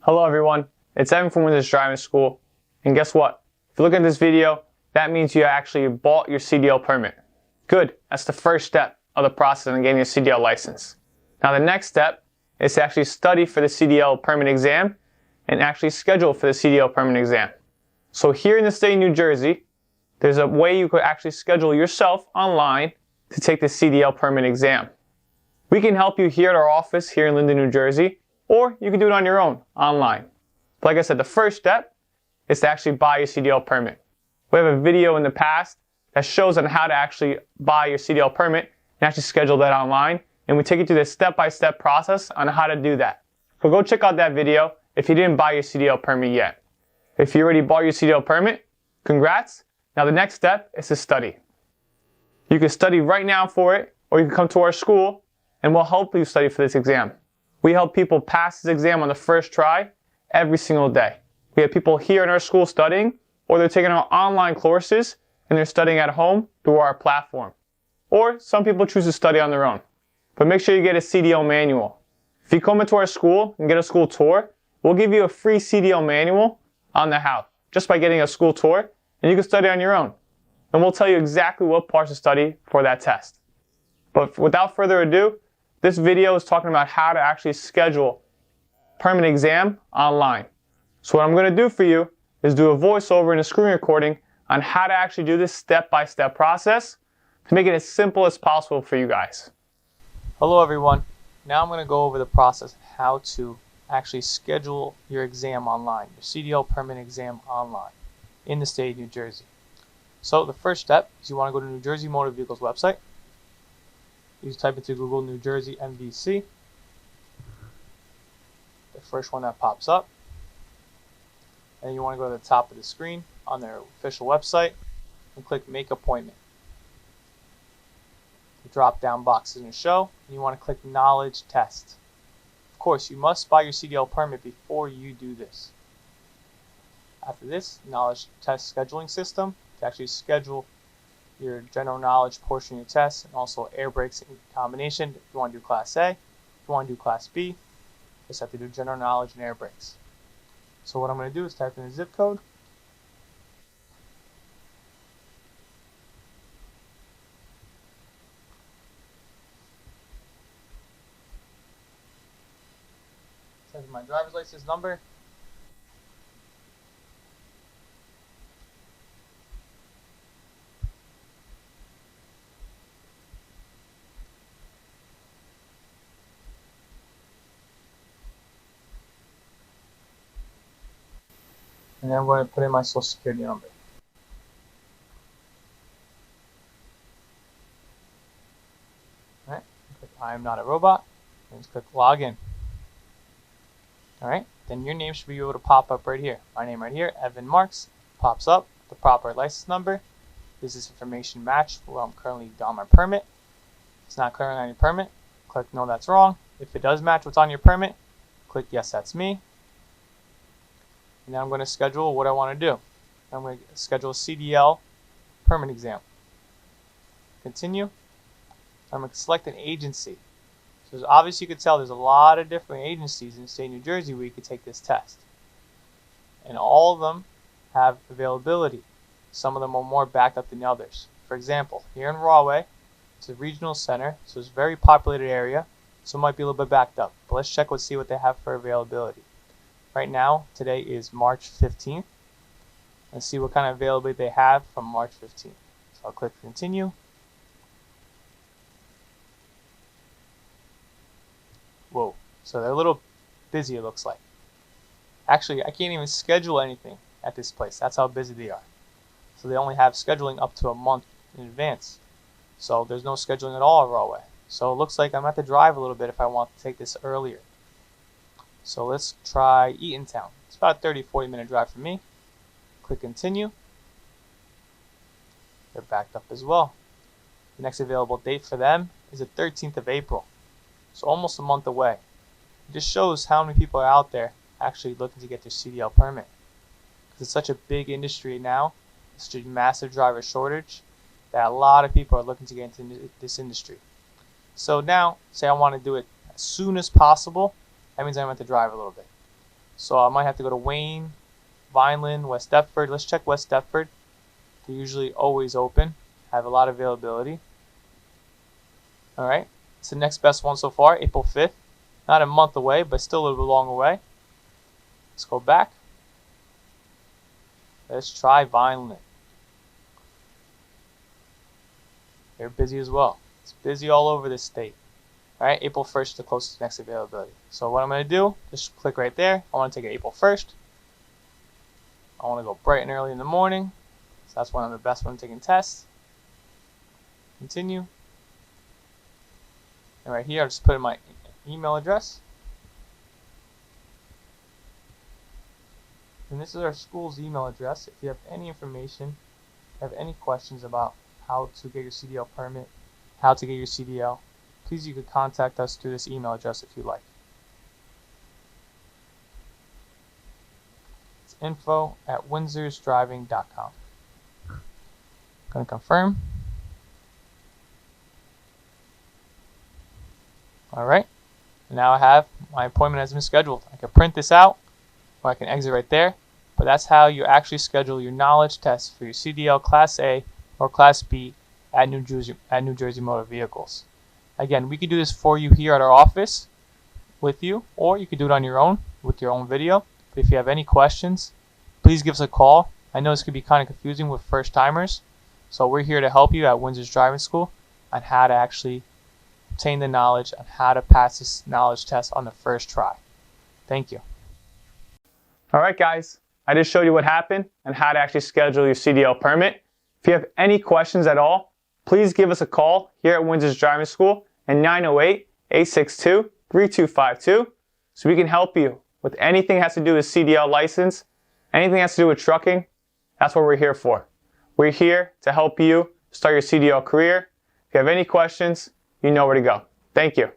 Hello everyone, it's Evan from Winsors Driving School, and guess what? If you look at this video, that means you actually bought your CDL permit. Good, that's the first step of the process in getting your CDL license. Now the next step is to actually study for the CDL permit exam and actually schedule for the CDL permit exam. So here in the state of New Jersey, there's a way you could actually schedule yourself online to take the CDL permit exam. We can help you here at our office here in Linden, New Jersey, or you can do it on your own, online. But like I said, the first step is to actually buy your CDL permit. We have a video in the past that shows on how to actually buy your CDL permit and actually schedule that online. And we take you through this step-by-step process on how to do that. So go check out that video if you didn't buy your CDL permit yet. If you already bought your CDL permit, congrats. Now the next step is to study. You can study right now for it, or you can come to our school and we'll help you study for this exam. We help people pass this exam on the first try every single day. We have people here in our school studying, or they're taking our online courses and they're studying at home through our platform. Or some people choose to study on their own. But make sure you get a CDL manual. If you come into our school and get a school tour, we'll give you a free CDL manual on the house just by getting a school tour, and you can study on your own. And we'll tell you exactly what parts to study for that test. But without further ado, this video is talking about how to actually schedule permit exam online. So what I'm going to do for you is do a voiceover and a screen recording on how to actually do this step-by-step process to make it as simple as possible for you guys. Hello everyone. Now I'm going to go over the process of how to actually schedule your exam online, your CDL permit exam online in the state of New Jersey. So the first step is you want to go to New Jersey Motor Vehicles website. You just type into Google New Jersey MVC. The first one that pops up. And you want to go to the top of the screen on their official website and click Make Appointment. The drop down box is going to show, and you want to click Knowledge Test. Of course, you must buy your CDL permit before you do this. After this, Knowledge Test Scheduling System to actually schedule your general knowledge portion of your test, and also air brakes in combination if you want to do Class A. If you want to do Class B, just have to do general knowledge and air brakes. So what I'm going to do is type in a zip code. Type in my driver's license number. And then I'm going to put in my social security number. Alright, click I am not a robot, and just click login. Alright, then your name should be able to pop up right here. My name right here, Evan Marks, pops up, the proper license number. Does this information match where I'm currently on my permit? If it's not currently on your permit, click no, that's wrong. If it does match what's on your permit, click yes, that's me. And now I'm going to schedule what I want to do. I'm going to schedule a CDL permit exam. Continue. I'm going to select an agency. So obviously you can tell there's a lot of different agencies in the state of New Jersey where you can take this test. And all of them have availability. Some of them are more backed up than others. For example, here in Rahway, it's a regional center, so it's a very populated area, so it might be a little bit backed up. But let's check and see what they have for availability. Right now, today is March 15th. Let's see what kind of availability they have from March 15th. So I'll click continue. Whoa, so they're a little busy it looks like. Actually, I can't even schedule anything at this place. That's how busy they are. So they only have scheduling up to a month in advance. So there's no scheduling at all at Rahway. So it looks like I'm going to have to drive a little bit if I want to take this earlier. So let's try Eatontown. It's about a 30-40 minute drive for me. Click continue. They're backed up as well. The next available date for them is the 13th of April. So almost a month away. It just shows how many people are out there actually looking to get their CDL permit. Because it's such a big industry now, it's such a massive driver shortage, that a lot of people are looking to get into this industry. So now, say I want to do it as soon as possible, that means I'm going to have to drive a little bit. So I might have to go to Wayne, Vineland, West Deptford. Let's check West Deptford. They're usually always open, have a lot of availability. Alright, it's the next best one so far, April 5th. Not a month away, but still a little bit long away. Let's go back. Let's try Vineland. They're busy as well. It's busy all over the state. Alright, April 1st is the closest next availability. So what I'm going to do, just click right there. I want to take it April 1st. I want to go bright and early in the morning. So that's when I'm the best when taking tests. Continue. And right here, I'll just put in my email address. And this is our school's email address. If you have any information, have any questions about how to get your CDL permit, how to get your CDL, please you could contact us through this email address if you like. It's info@winsorsdriving.com. Going to confirm. Alright, now I have my appointment has been scheduled. I can print this out or I can exit right there, but that's how you actually schedule your knowledge test for your CDL Class A or Class B at New Jersey Motor Vehicles. Again, we could do this for you here at our office with you, or you could do it on your own with your own video. But if you have any questions, please give us a call. I know this could be kind of confusing with first timers, so we're here to help you at Winsors Driving School on how to actually obtain the knowledge on how to pass this knowledge test on the first try. Thank you. Alright guys, I just showed you what happened and how to actually schedule your CDL permit. If you have any questions at all, please give us a call here at Winsors Driving School at 908-862-3252 so we can help you with anything that has to do with CDL license, anything that has to do with trucking. That's what we're here for. We're here to help you start your CDL career. If you have any questions, you know where to go. Thank you.